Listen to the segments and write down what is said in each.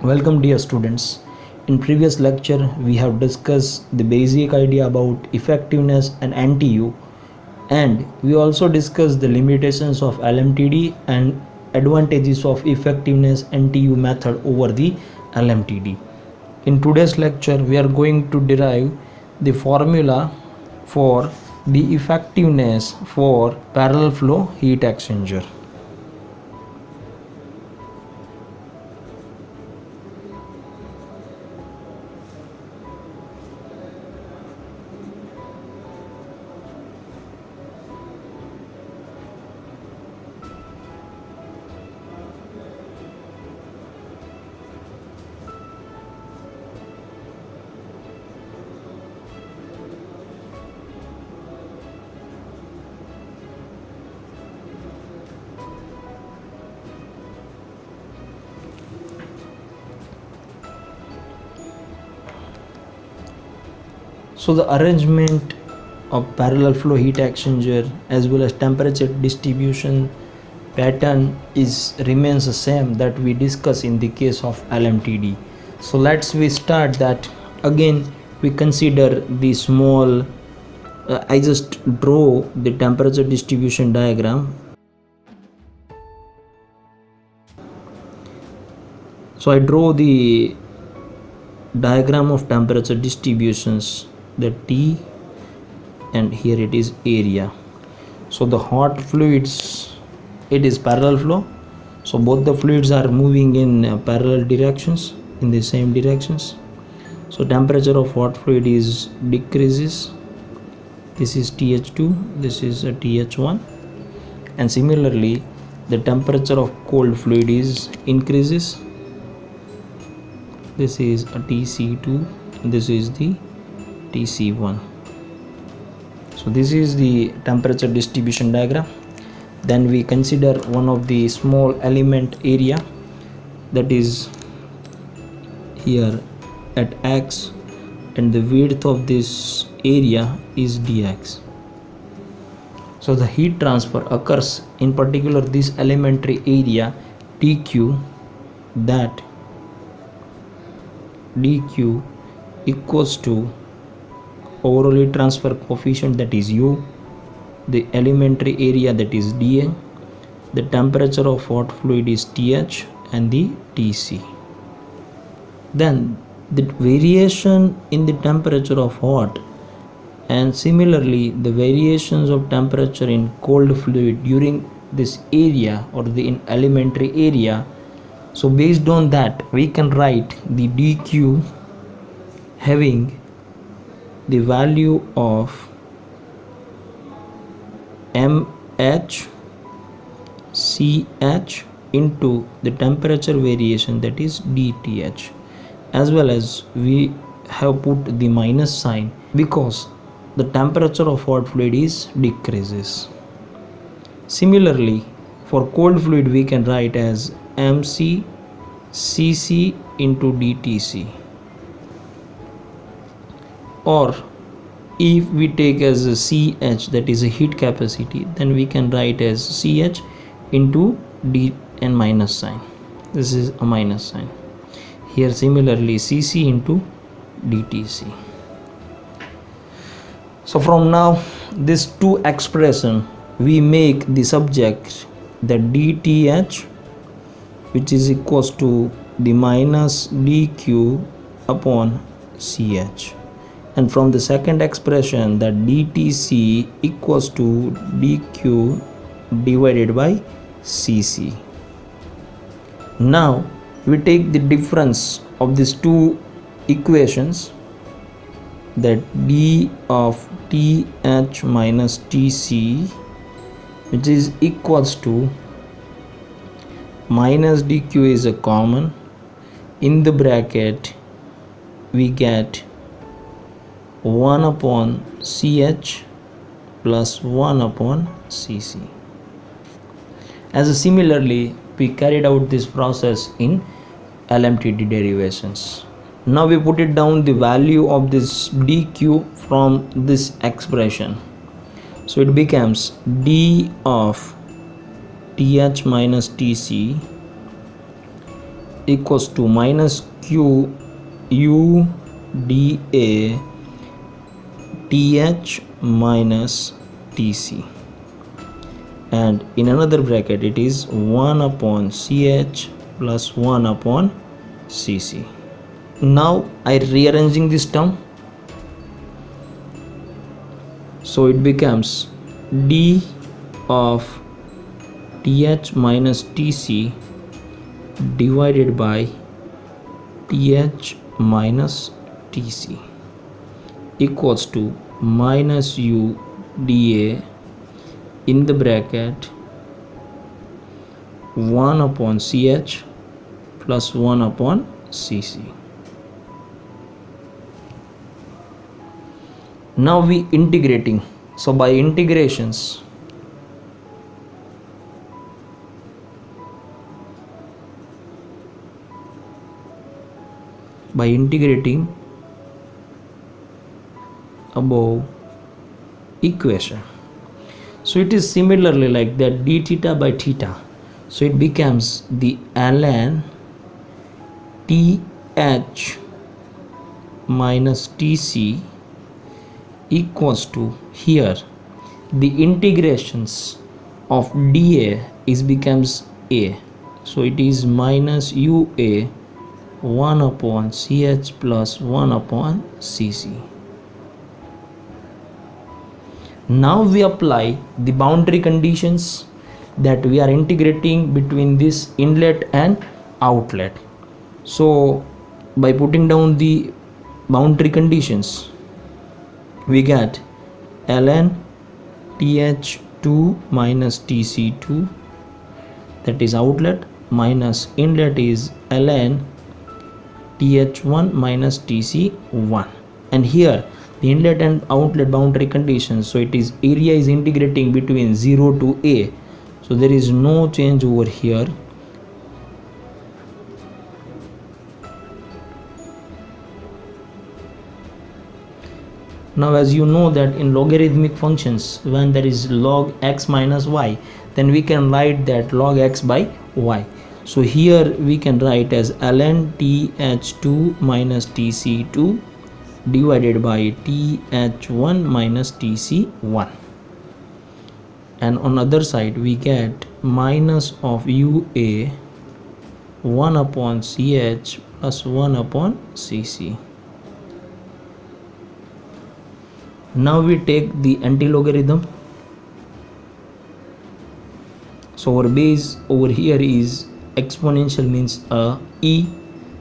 Welcome dear students. In previous lecture we have discussed the basic idea about effectiveness and NTU, and we also discussed the limitations of LMTD and advantages of effectiveness NTU method over the LMTD. In today's lecture we are going to derive the formula for the effectiveness for parallel flow heat exchanger. So the arrangement of parallel flow heat exchanger as well as temperature distribution pattern remains the same that we discuss in the case of LMTD. So we start that. Again we consider the small I just draw the temperature distribution diagram. So I draw the diagram of temperature distributions, the T, and here it is area. So the hot fluids, it is parallel flow, so both the fluids are moving in parallel directions, in the same directions. So temperature of hot fluid is decreases. This is TH2, this is a TH1, and similarly the temperature of cold fluid is increases. This is a TC2, this is the TC1. So this is the temperature distribution diagram. Then we consider one of the small element area, that is here at X, and the width of this area is dx. So the heat transfer occurs in particular this elementary area dq, that dq equals to overall heat transfer coefficient, that is u, the elementary area, that is dA, the temperature of hot fluid is Th, and the Tc. Then the variation in the temperature of hot and similarly the variations of temperature in cold fluid during this area or the elementary area. So based on that we can write the dq having the value of mh ch into the temperature variation, that is dth, as well as we have put the minus sign because the temperature of hot fluid is decreases. Similarly for cold fluid we can write as mc cc into dtc, or if we take as a ch, that is a heat capacity, then we can write as ch into d and minus sign. This is a minus sign here. Similarly cc into dtc. So from now this two expression we make the subject that dth, which is equals to the minus dq upon ch, and from the second expression that dtc equals to dq divided by cc. Now we take the difference of these two equations, that d of th minus tc, which is equals to minus dq is a common, in the bracket we get 1 upon ch plus 1 upon cc. As similarly we carried out this process in LMTD derivations. Now we put it down the value of this dq from this expression. So it becomes d of th minus tc equals to minus q u dA th minus tc, and in another bracket it is 1 upon ch plus 1 upon cc. Now I rearranging this term, so it becomes d of th minus tc divided by th minus tc equals to minus u dA in the bracket 1 upon ch plus 1 upon cc. Now we integrating, so by integrations above equation, so it is similarly like that d theta by theta, so it becomes the ln th minus tc equals to, here the integrations of dA is becomes a, so it is minus ua 1 upon ch plus 1 upon cc. Now we apply the boundary conditions that we are integrating between this inlet and outlet. So by putting down the boundary conditions, we get ln th2 minus tc2, that is outlet, minus inlet is ln th1 minus tc1, and here the inlet and outlet boundary conditions, so it is area is integrating between 0 to a, so there is no change over here. Now as you know that in logarithmic functions, when there is log x minus y, then we can write that log x by y. So here we can write as ln th2 minus tc2 divided by th1 minus tc1, and on other side we get minus of ua 1 upon ch plus 1 upon cc. Now we take the anti-logarithm, so our base over here is exponential, means e,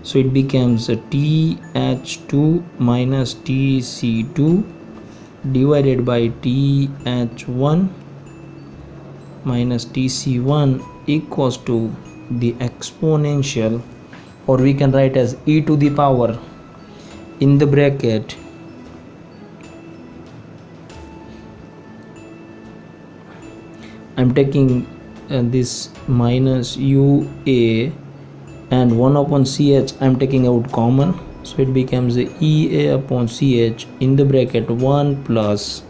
so it becomes th2 minus tc2 divided by th1 minus tc1 equals to the exponential, or we can write as e to the power in the bracket I'm taking this minus ua and 1 upon ch I'm taking out common, so it becomes ea upon ch in the bracket 1 plus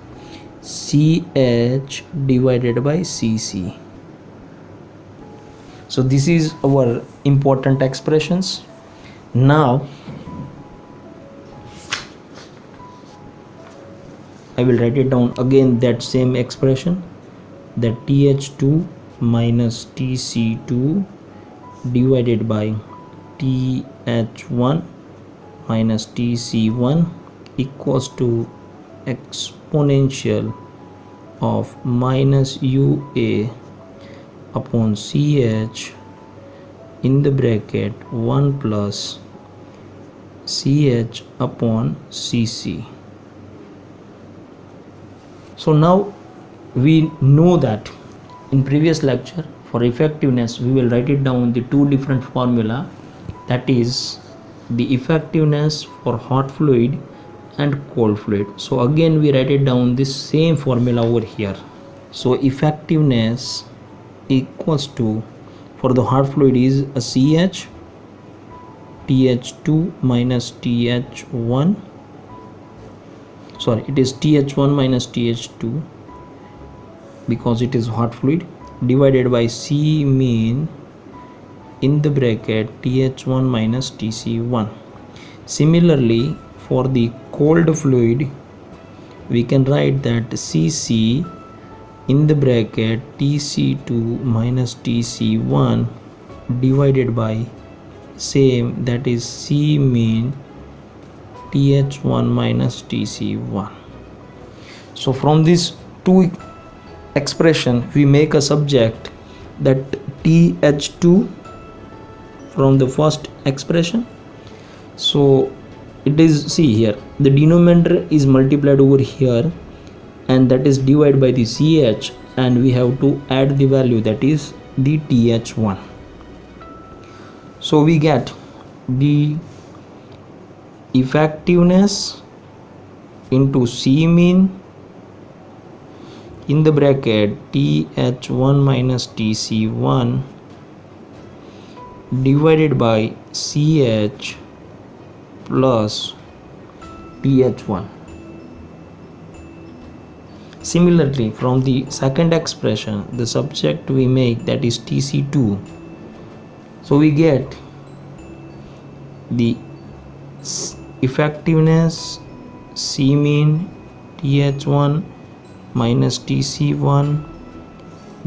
ch divided by cc. So this is our important expressions. Now I will write it down again, that same expression, that th2 minus tc2 divided by th1 minus tc1 equals to exponential of minus ua upon ch in the bracket 1 plus ch upon cc. So now we know that in previous lecture, for effectiveness we will write it down the two different formula, that is the effectiveness for hot fluid and cold fluid. So again we write it down this same formula over here. So effectiveness equals to, for the hot fluid is a ch th2 minus th1, sorry, it is th1 minus th2 because it is hot fluid, divided by c mean in the bracket TH1 minus TC1. Similarly, for the cold fluid, we can write that Cc in the bracket TC2 minus TC1 divided by same, that is C mean TH1 minus TC1. So from these two expression we make a subject that TH2 from the first expression. So it is, see here, the denominator is multiplied over here and that is divided by the CH, and we have to add the value, that is the TH1. So we get the effectiveness into C mean in the bracket TH1 minus TC1 divided by CH plus TH1. Similarly, from the second expression, the subject we make, that is TC2. So we get the effectiveness C mean TH1 minus TC1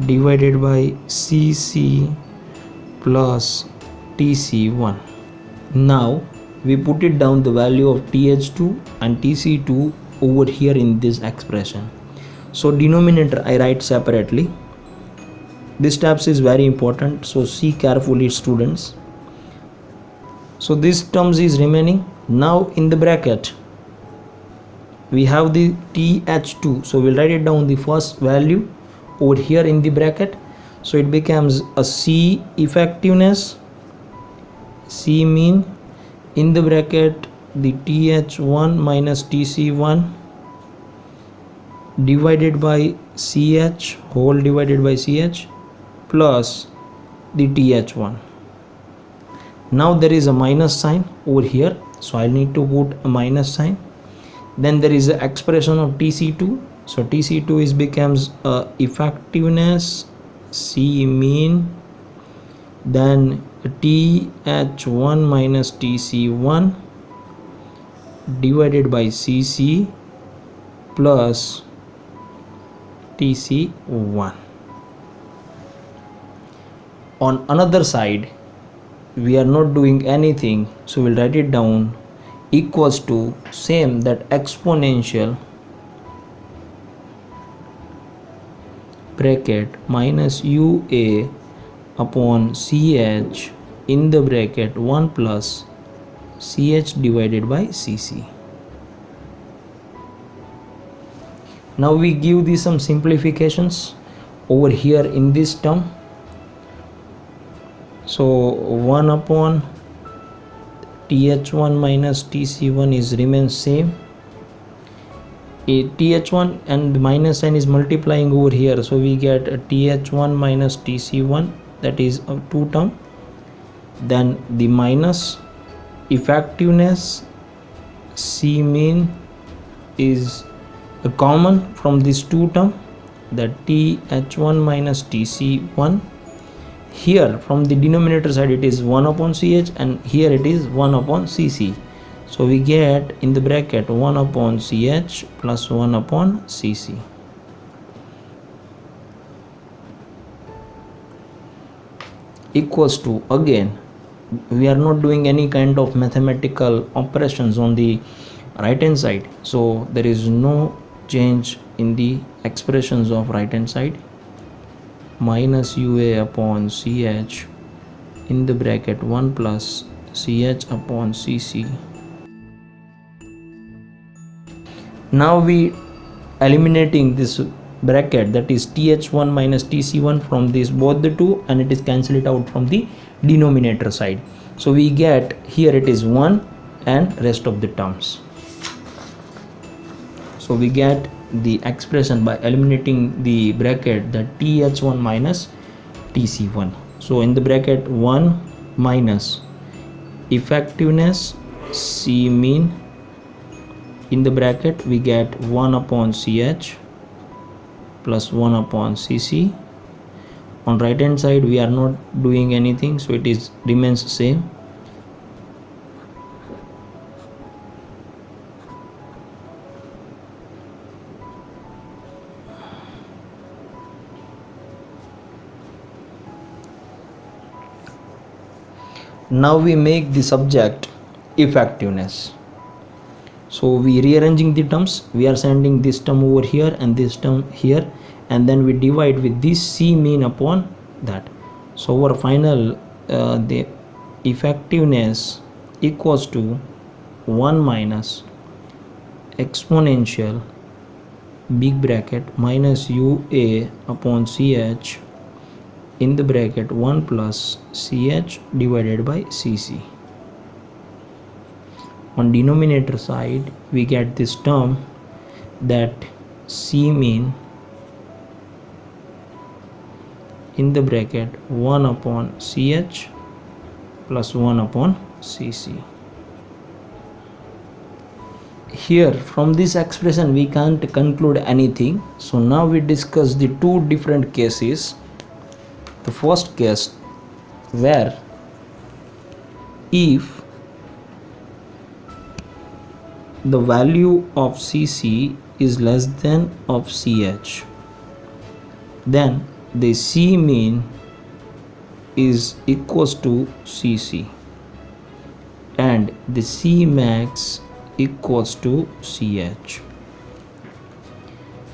divided by CC plus TC1. Now we put it down the value of TH2 and TC2 over here in this expression. So denominator I write separately. This steps is very important, so see carefully students. So this terms is remaining. Now in the bracket we have the TH2, so we'll write it down the first value over here in the bracket. So it becomes a C effectiveness, C mean in the bracket the TH1 minus TC1 divided by CH whole divided by CH plus the TH1. Now there is a minus sign over here, so I need to put a minus sign. Then there is an expression of TC2, so TC2 is becomes effectiveness C mean, then TH1 minus TC1 divided by CC plus TC1. On another side we are not doing anything, so we'll write it down equals to same, that exponential bracket minus UA upon CH in the bracket 1 plus CH divided by CC. Now we give these some simplifications over here in this term. So 1 upon TH1 minus TC1 is remains same. A TH1 and the minus sign is multiplying over here, so we get a TH1 minus TC1, that is a 2 term. Then the minus effectiveness C mean is a common from this 2 term, that TH1 minus TC1. Here from the denominator side it is 1 upon CH and here it is 1 upon CC. So we get in the bracket 1 upon CH plus 1 upon CC. Equals to, again we are not doing any kind of mathematical operations on the right hand side, so there is no change in the expressions of right hand side. Minus UA upon CH in the bracket 1 plus CH upon CC. Now we eliminating this bracket, that is TH1 minus TC1 from this both the two, and it is cancelled out from the denominator side. So we get here it is 1 and rest of the terms. So we get the expression by eliminating the bracket, that TH1 minus TC1. So in the bracket 1 minus effectiveness C mean in the bracket we get 1 upon CH plus 1 upon CC On right hand side we are not doing anything, so it is remains same. Now we make the subject effectiveness. So we rearranging the terms, we are sending this term over here and this term here, and then we divide with this C mean upon that. So our final the effectiveness equals to 1 minus exponential big bracket minus UA upon CH in the bracket 1 plus CH divided by CC. On denominator side we get this term that C mean in the bracket 1 upon CH plus 1 upon CC. Here from this expression we can't conclude anything, so now we discuss the two different cases. The first case where if the value of CC is less than of CH, then the C mean is equals to CC and the C max equals to CH.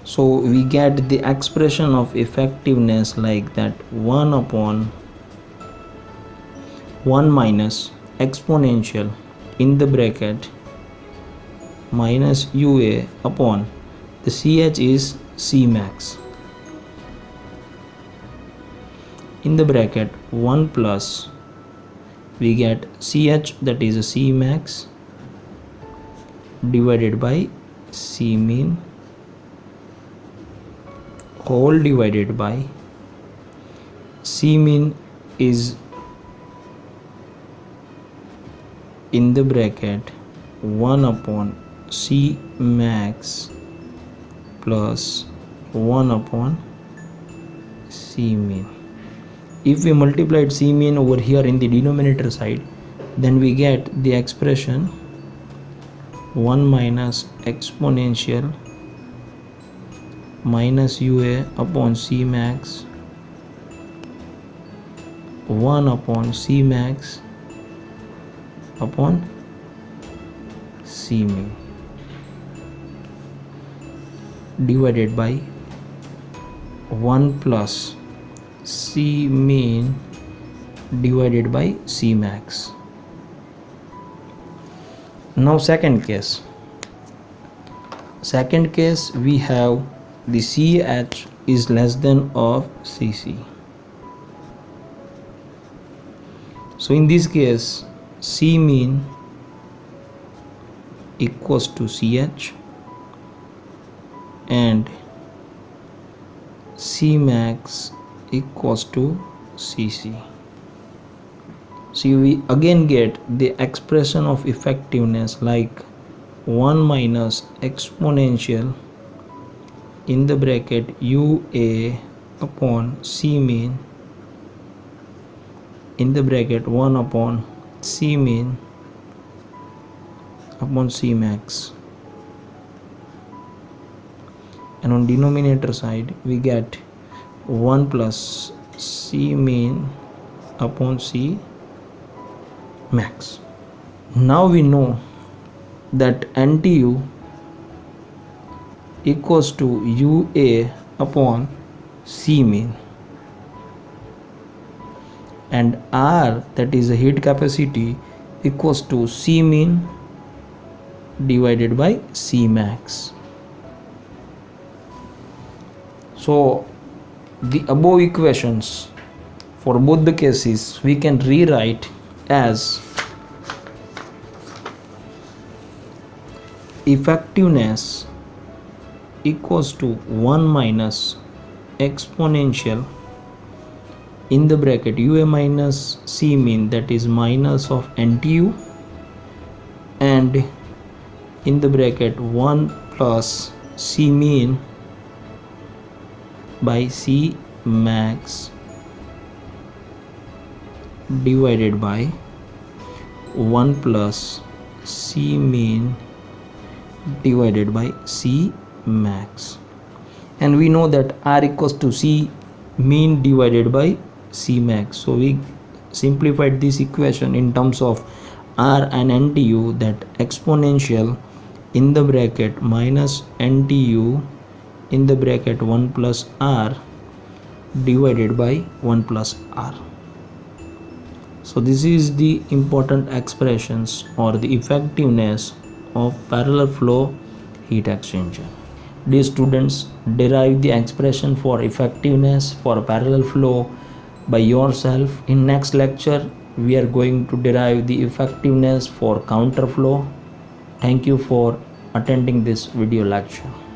So we get the expression of effectiveness like that: 1 upon 1 minus exponential in the bracket minus UA upon the CH is C max in the bracket 1 plus we get CH, that is a C max, divided by C mean whole divided by C mean is in the bracket 1 upon C max plus 1 upon C mean. If we multiplied C mean over here in the denominator side, then we get the expression 1 minus exponential minus UA upon C max 1 upon C max upon C mean divided by 1 plus C mean divided by C max. Now second case we have the CH is less than of CC. So in this case C mean equals to CH and C max equals to CC. So we again get the expression of effectiveness like 1 minus exponential in the bracket UA upon C mean in the bracket 1 upon C mean upon C max, and on denominator side we get 1 plus C mean upon C max. Now we know that NTU equals to UA upon C mean and R, that is the heat capacity, equals to C mean divided by C max. So the above equations for both the cases we can rewrite as effectiveness equals to 1 minus exponential in the bracket UA minus C mean, that is minus of NTU, and in the bracket 1 plus C mean by C max divided by 1 plus C mean divided by C max. And we know that R equals to C mean divided by C max. So we simplified this equation in terms of R and NTU, that exponential in the bracket minus NTU in the bracket 1 plus R divided by 1 plus R. So this is the important expressions or the effectiveness of parallel flow heat exchanger. Dear students, derive the expression for effectiveness for parallel flow by yourself. In next lecture, we are going to derive the effectiveness for counter flow. Thank you for attending this video lecture.